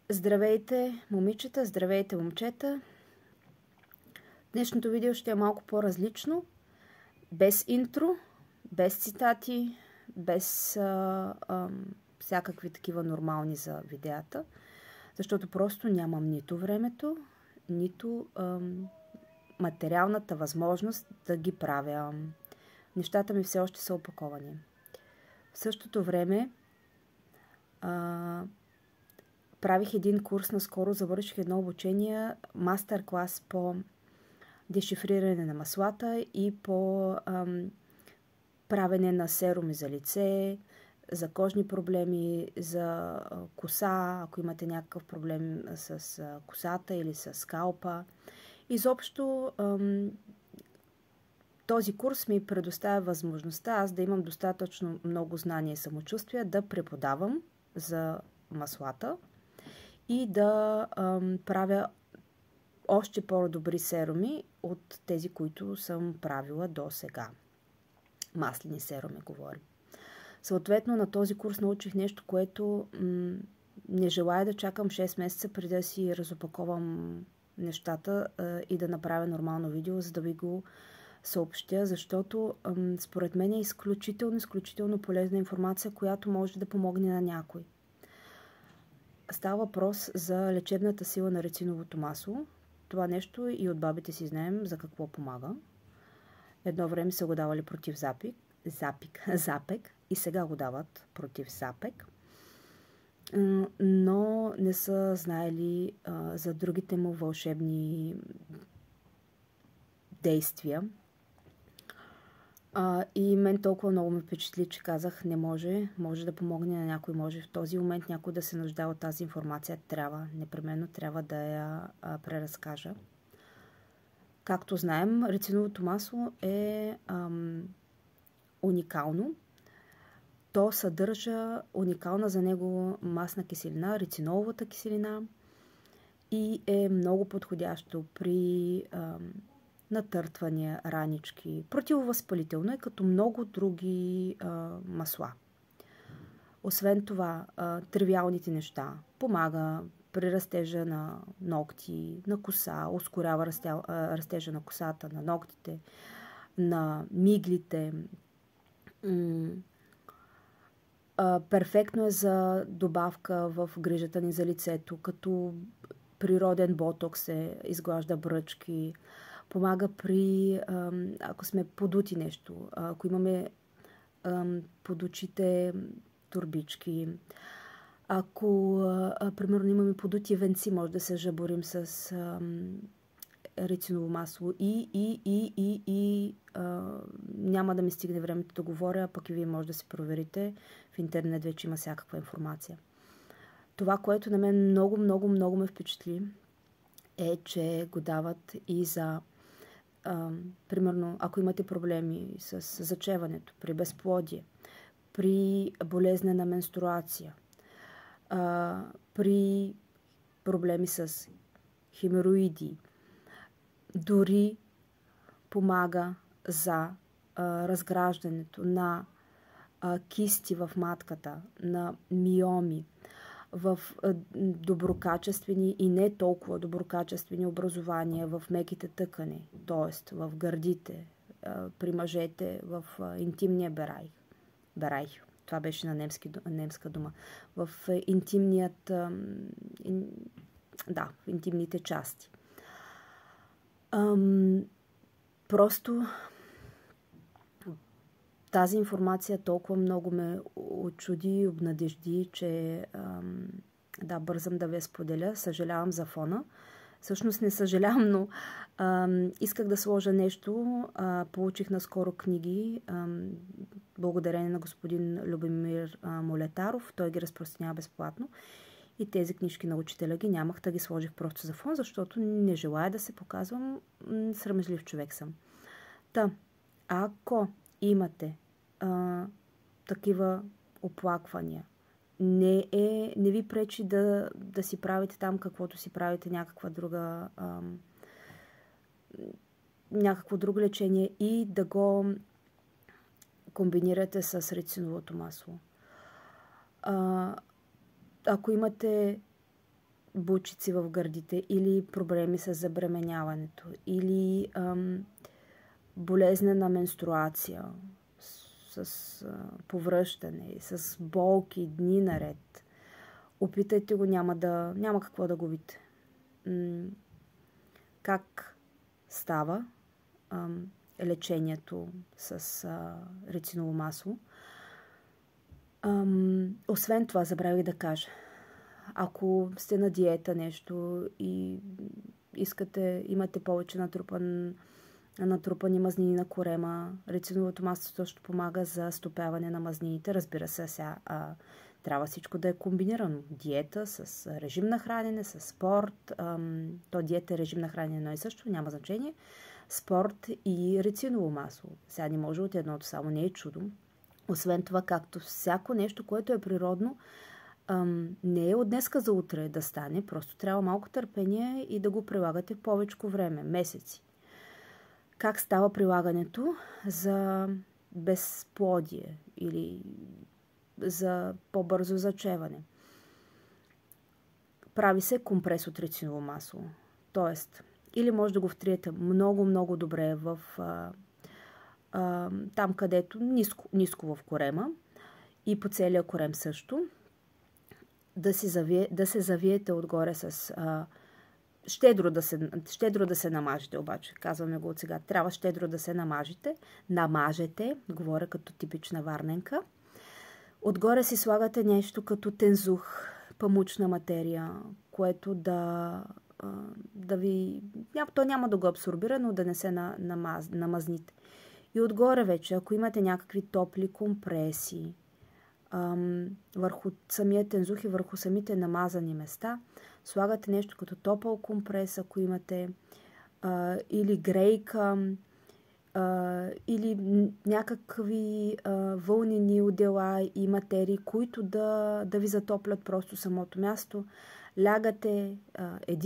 Здравейте, момичета, здравейте, момчета. Днешното видео ще е малко по-различно. Без интро, без цитати, без всякакви такива нормални за видеята. Защото просто нямам нито времето, нито материалната възможност да ги правя. Нещата ми все още са опаковани. В същото време правих един курс, наскоро завърших едно обучение, мастер-клас по дешифриране на маслата и по правене на серуми за лице, за кожни проблеми, за коса, ако имате някакъв проблем с косата или с скалпа. Изобщо този курс ми предоставя възможността аз да имам достатъчно много знание и самочувствие да преподавам за маслата и да правя още по-добри серуми от тези, които съм правила до сега. Маслени серуми говорим. Съответно, на този курс научих нещо, което не желая да чакам 6 месеца преди да си разопаковам нещата и да направя нормално видео, за да ви го съобщя, защото според мен е изключително полезна информация, която може да помогне на някой. Става въпрос за лечебната сила на рециновото масло. Това нещо и от бабите си знаем за какво помага. Едно време са го давали против запек и сега го дават против запек. Но не са знаели за другите му вълшебни действия. И мен толкова много ме впечатли, че казах, не може да помогне на някой, може в този момент някой да се нуждае от тази информация, непременно трябва да я преразкажа. Както знаем, рециновото масло е уникално. То съдържа уникална за него масна киселина, рециноловата киселина, и е много подходящо при натъртвания, ранички. Противовъзпалително е като много други масла. Освен това, тривиалните неща помага при растежа на ногти, на коса, ускорява растежа на косата, на ногтите, на миглите. Перфектно е за добавка в грижата ни за лицето, като природен ботокс се изглажда бръчки. Помага при, ако сме подути нещо, ако имаме под очите турбички, ако, примерно, имаме подути венци, може да се жаборим с рециново масло и няма да ми стигне времето да говоря, пък и вие може да се проверите. В интернет вече има всякаква информация. Това, което на мен много ме впечатли, е, че го дават и за примерно, ако имате проблеми с зачеването, при безплодие, при болезнена менструация, при проблеми с хемороиди, дори помага за разграждането на кисти в матката, на миоми, в доброкачествени и не толкова доброкачествени образования в меките тъкани, т.е. в гърдите, при мъжете, в интимния берайх. Това беше на немска дума. В интимните части. Просто тази информация толкова много ме очуди и обнадежди, че бързам да ви я споделя. Съжалявам за фона. Всъщност не съжалявам, но исках да сложа нещо. Получих наскоро книги, благодарение на господин Любомир Молетаров. Той ги разпространява безплатно. И тези книжки на учителя ги нямах, да ги сложих просто за фон, защото не желая да се показвам. Срамежлив човек съм. Ако имате такива оплаквания, не ви пречи да си правите там каквото си правите, някакво друго лечение и да го комбинирате с рециновото масло. Ако имате бучици в гърдите, или проблеми с забременяването, или болезнена менструация, с повръщане, с болки дни наред, опитайте го, няма какво да губите. Как става лечението с рециново масло? Освен това, забравих да кажа, ако сте на диета нещо и имате повече натрупани мазнини на корема, рециновото масло също помага за стопяване на мазнините. Разбира се, сега трябва всичко да е комбинирано. Диета с режим на хранене, с спорт. То диета и режим на хранене едно и също, няма значение. Спорт и рециново масло. Сега не може от едното, само не е чудо. Освен това, както всяко нещо, което е природно, не е от днеска за утре да стане. Просто трябва малко търпение и да го прилагате повече време, месеци. Как става прилагането за безплодие или за по-бързо зачеване? Прави се компрес от рециново масло. Тоест, или може да го втриете много добре в там, където ниско в корема и по целия корем също. Да се завиете отгоре с щедро да се намажете, обаче. Казваме го от сега. Трябва щедро да се намажете, говоря като типична варненка. Отгоре си слагате нещо като тензух, памучна материя, което да ви... То няма да го абсорбира, но да не се намазните. И отгоре вече, ако имате някакви топли компреси върху самия тензух и върху самите намазани места, слагате нещо като топъл компрес, ако имате, или грейка, или някакви вълнени одеяла и материи, които да ви затоплят просто самото място. Лягате един